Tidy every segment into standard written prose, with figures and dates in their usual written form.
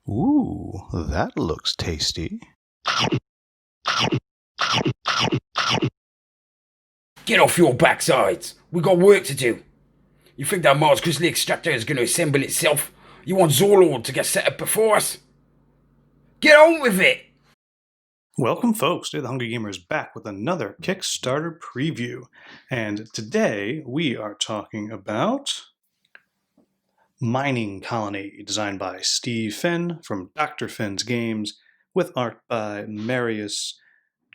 Ooh, that looks tasty. Get off your backsides! We got work to do. You think that Mars Crystal Extractor is going to assemble itself? You want Zorlord to get set up before us? Get on with it! Welcome, folks. Today, the Hungry Gamer is back with another Kickstarter preview. And today, we are talking about Mining Colony, designed by Steve Finn from Dr. Finn's Games, with art by Marius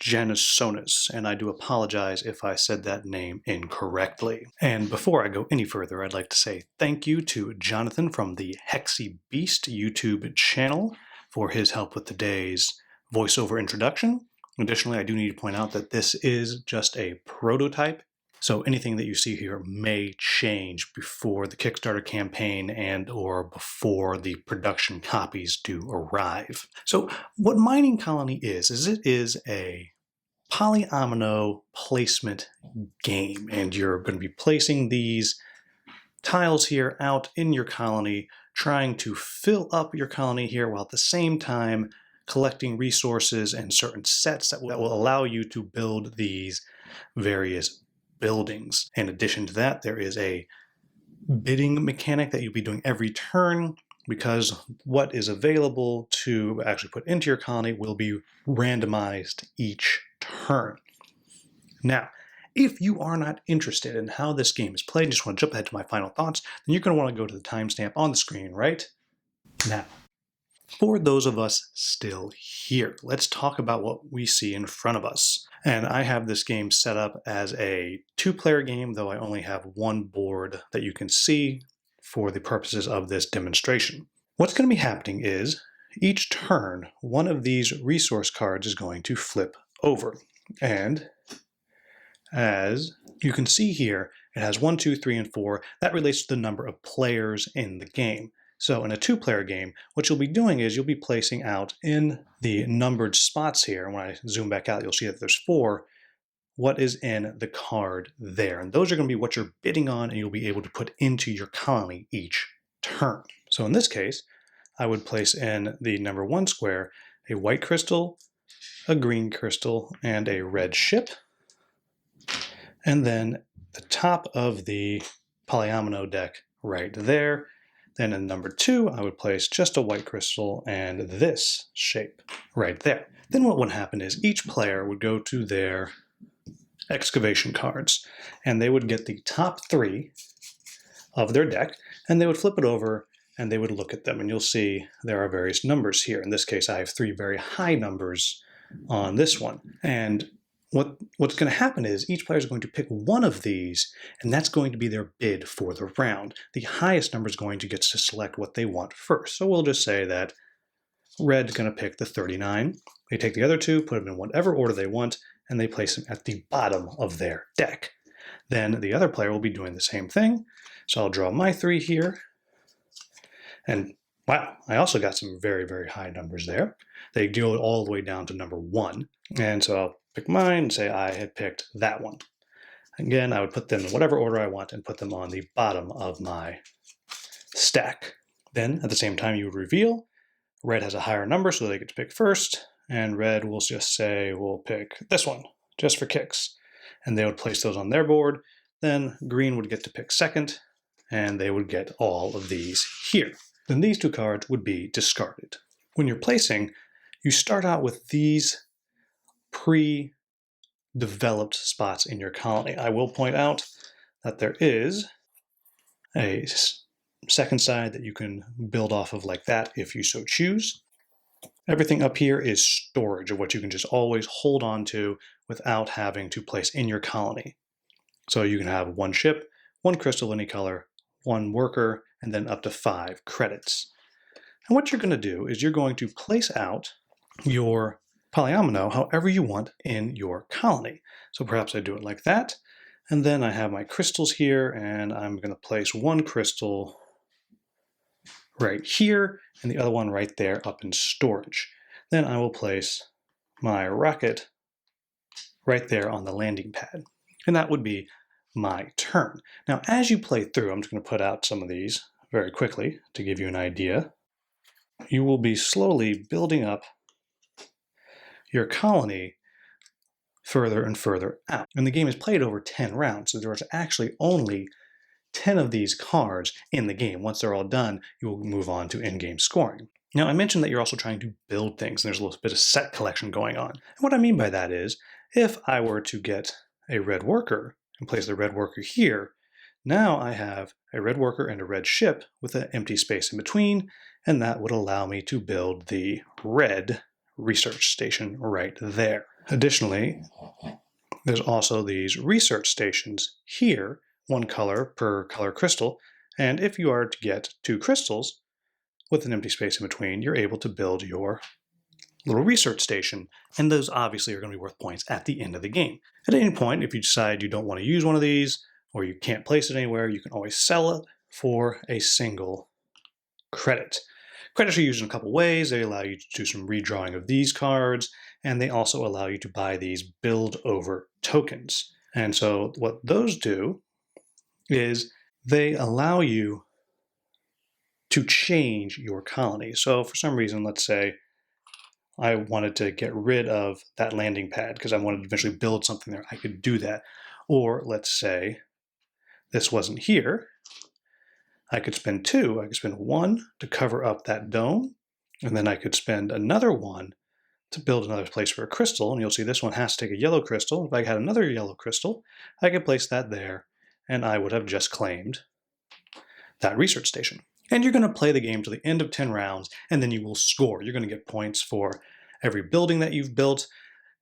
Janisonis, and I do apologize if I said that name incorrectly. And before I go any further, I'd like to say thank you to Jonathan from the Hexy Beast YouTube channel for his help with today's voiceover introduction. Additionally, I do need to point out that this is just a prototype, so anything that you see here may change before the Kickstarter campaign and or before the production copies do arrive. So what Mining Colony is it is a polyomino placement game, and you're going to be placing these tiles here out in your colony, trying to fill up your colony here while at the same time collecting resources and certain sets that will allow you to build these various buildings. In addition to that, there is a bidding mechanic that you'll be doing every turn, because what is available to actually put into your colony will be randomized each turn. Now, if you are not interested in how this game is played and just want to jump ahead to my final thoughts, then you're going to want to go to the timestamp on the screen right now. For those of us still here, let's talk about what we see in front of us. And I have this game set up as a two-player game, though I only have one board that you can see for the purposes of this demonstration. What's going to be happening is each turn, one of these resource cards is going to flip over. And as you can see here, it has 1, 2, 3, and 4. That relates to the number of players in the game. So in a two-player game, what you'll be doing is you'll be placing out in the numbered spots here. And when I zoom back out, you'll see that there's 4. What is in the card there. And those are going to be what you're bidding on and you'll be able to put into your colony each turn. So in this case, I would place in the number 1 square a white crystal, a green crystal, and a red ship. And then the top of the polyomino deck right there. Then in number 2, I would place just a white crystal and this shape right there. Then what would happen is each player would go to their excavation cards, and they would get the top 3 of their deck, and they would flip it over, and they would look at them, and you'll see there are various numbers here. In this case, I have 3 very high numbers on this one. And what's going to happen is each player is going to pick one of these, and that's going to be their bid for the round. The highest number is going to get to select what they want first. So we'll just say that red's going to pick the 39. They take the other 2, put them in whatever order they want, and they place them at the bottom of their deck. Then the other player will be doing the same thing. So I'll draw my 3 here. And wow, I also got some very, very high numbers there. They go all the way down to number 1. And so I'll pick mine and say I had picked that one. Again, I would put them in whatever order I want and put them on the bottom of my stack. Then at the same time, you would reveal red has a higher number, so they get to pick first. And red will just say, we'll pick this one, just for kicks. And they would place those on their board. Then green would get to pick second, and they would get all of these here. Then these 2 cards would be discarded. When you're placing, you start out with these pre-developed spots in your colony. I will point out that there is a second side that you can build off of like that if you so choose. Everything up here is storage of what you can just always hold on to without having to place in your colony. So you can have 1 ship, 1 crystal any color, 1 worker, and then up to 5 credits. And what you're going to do is you're going to place out your polyomino however you want in your colony. So perhaps I do it like that, and then I have my crystals here, and I'm going to place 1 crystal right here, and the other one right there up in storage. Then I will place my rocket right there on the landing pad. And that would be my turn. Now, as you play through, I'm just going to put out some of these very quickly to give you an idea. you will be slowly building up your colony further and further out. And the game is played over 10 rounds, so there's actually only 10 of these cards in the game. Once they're all done, you will move on to in-game scoring. Now, I mentioned that you're also trying to build things, and there's a little bit of set collection going on. And what I mean by that is, if I were to get a red worker and place the red worker here, now I have a red worker and a red ship with an empty space in between, and that would allow me to build the red research station right there. Additionally, there's also these research stations here, one color per color crystal, and if you are to get 2 crystals with an empty space in between, you're able to build your little research station, and those obviously are going to be worth points at the end of the game. At any point, if you decide you don't want to use one of these, or you can't place it anywhere, you can always sell it for a single credit. Credits are used in a couple ways. They allow you to do some redrawing of these cards, and they also allow you to buy these build over tokens. And so what those do is they allow you to change your colony. So for some reason, let's say I wanted to get rid of that landing pad because I wanted to eventually build something there, I could do that. Or let's say this wasn't here, I could spend 2. I could spend 1 to cover up that dome, and then I could spend another 1 to build another place for a crystal, and you'll see this one has to take a yellow crystal. If I had another yellow crystal, I could place that there, and I would have just claimed that research station. And you're going to play the game to the end of 10 rounds, and then you will score. You're going to get points for every building that you've built,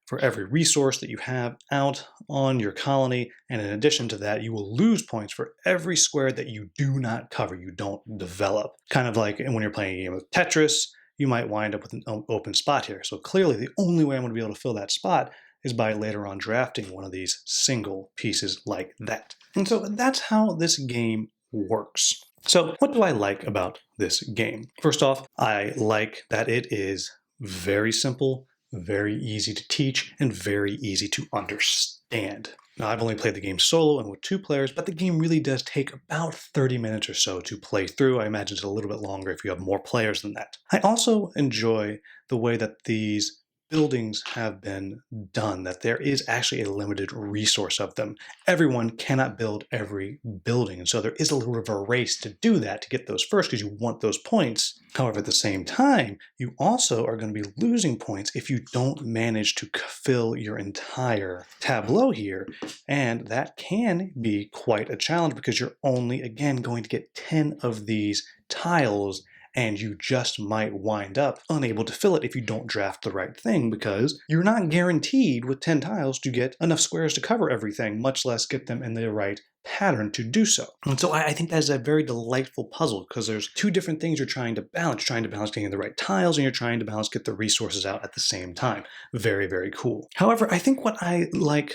for every resource that you have out on your colony, and in addition to that, you will lose points for every square that you do not cover, you don't develop. Kind of like when you're playing a game of Tetris, you might wind up with an open spot here. So clearly the only way I'm going to be able to fill that spot is by later on drafting one of these single pieces like that. And so that's how this game works. So what do I like about this game? First off, I like that it is very simple, very easy to teach, and very easy to understand. Now, I've only played the game solo and with 2 players, but the game really does take about 30 minutes or so to play through. I imagine it's a little bit longer if you have more players than that. I also enjoy the way that these buildings have been done, that there is actually a limited resource of them. Everyone cannot build every building, and so there is a little bit of a race to do that, to get those first, because you want those points. However, at the same time, you also are going to be losing points if you don't manage to fill your entire tableau here, and that can be quite a challenge because you're only, again, going to get 10 of these tiles, and you just might wind up unable to fill it if you don't draft the right thing, because you're not guaranteed with 10 tiles to get enough squares to cover everything, much less get them in the right pattern to do so. And so I think that is a very delightful puzzle, because there's 2 different things you're trying to balance. You're trying to balance getting the right tiles, and you're trying to balance get the resources out at the same time. Very, very cool. However, I think what I like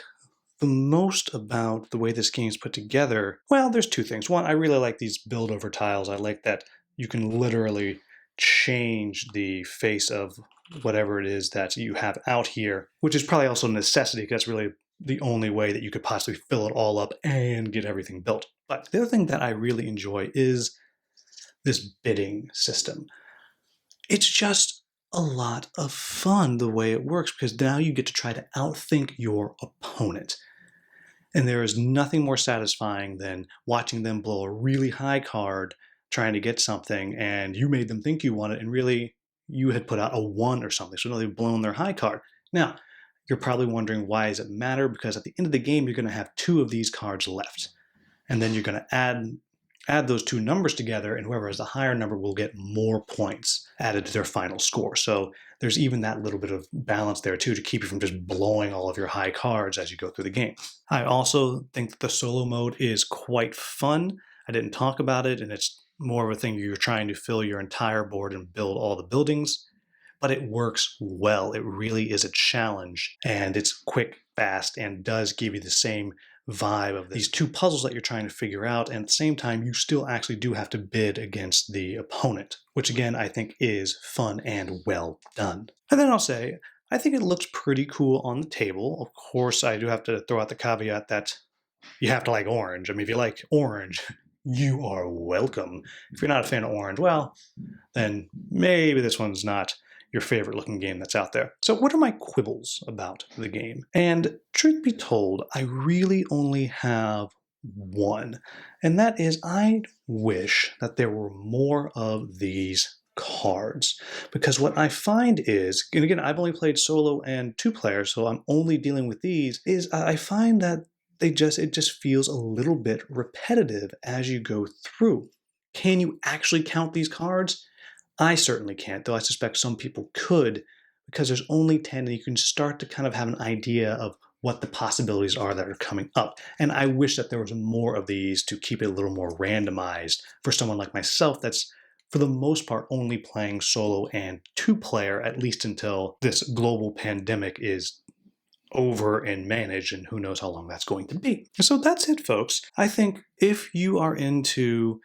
the most about the way this game is put together, well, there's 2 things. One, I really like these build over tiles. I like that you can literally change the face of whatever it is that you have out here, which is probably also a necessity because that's really the only way that you could possibly fill it all up and get everything built. But the other thing that I really enjoy is this bidding system. It's just a lot of fun the way it works, because now you get to try to outthink your opponent. And there is nothing more satisfying than watching them blow a really high card trying to get something, and you made them think you won it, and really you had put out a 1 or something. So now they've blown their high card. Now, you're probably wondering, why does it matter? Because at the end of the game, you're going to have 2 of these cards left. And then you're going to add those 2 numbers together, and whoever has the higher number will get more points added to their final score. So there's even that little bit of balance there too, to keep you from just blowing all of your high cards as you go through the game. I also think that the solo mode is quite fun. I didn't talk about it, and it's more of a thing you're trying to fill your entire board and build all the buildings, but it works well. It really is a challenge, and it's quick, fast, and does give you the same vibe of these 2 puzzles that you're trying to figure out, and at the same time, you still actually do have to bid against the opponent, which again, I think is fun and well done. And then I'll say, I think it looks pretty cool on the table. Of course, I do have to throw out the caveat that you have to like orange. I mean, if you like orange, You are welcome. If you're not a fan of orange, well, then maybe this one's not your favorite looking game that's out there. So what are my quibbles about the game? And truth be told, I really only have one, and that is I wish that there were more of these cards. Because what I find is, and again, I've only played solo and two players, so I'm only dealing with these, is I find that it just feels a little bit repetitive as you go through. Can you actually count these cards? I certainly can't, though I suspect some people could, because there's only 10 and you can start to kind of have an idea of what the possibilities are that are coming up. And I wish that there was more of these to keep it a little more randomized for someone like myself that's for the most part only playing solo and two player, at least until this global pandemic is over and managed, and who knows how long that's going to be. So that's it, folks. I think if you are into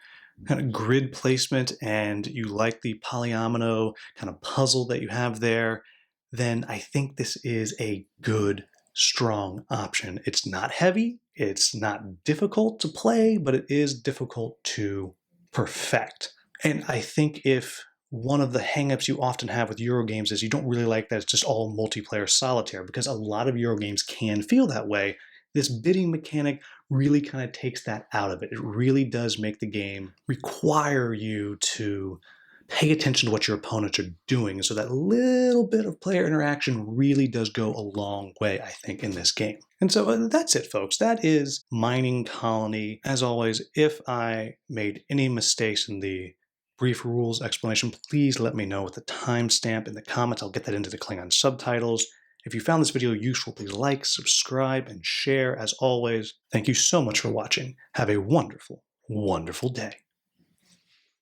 kind of grid placement and you like the polyomino kind of puzzle that you have there, then I think this is a good, strong option. It's not heavy, it's not difficult to play, but it is difficult to perfect. And I think if one of the hangups you often have with Euro games is you don't really like that it's just all multiplayer solitaire, because a lot of Euro games can feel that way. This bidding mechanic really kind of takes that out of it. It really does make the game require you to pay attention to what your opponents are doing. So that little bit of player interaction really does go a long way, I think, in this game. And so that's it, folks. That is Mining Colony. As always, if I made any mistakes in the brief rules explanation, please let me know with the timestamp in the comments. I'll get that into the Klingon subtitles. If you found this video useful, please like, subscribe, and share. As always, thank you so much for watching. Have a wonderful, wonderful day.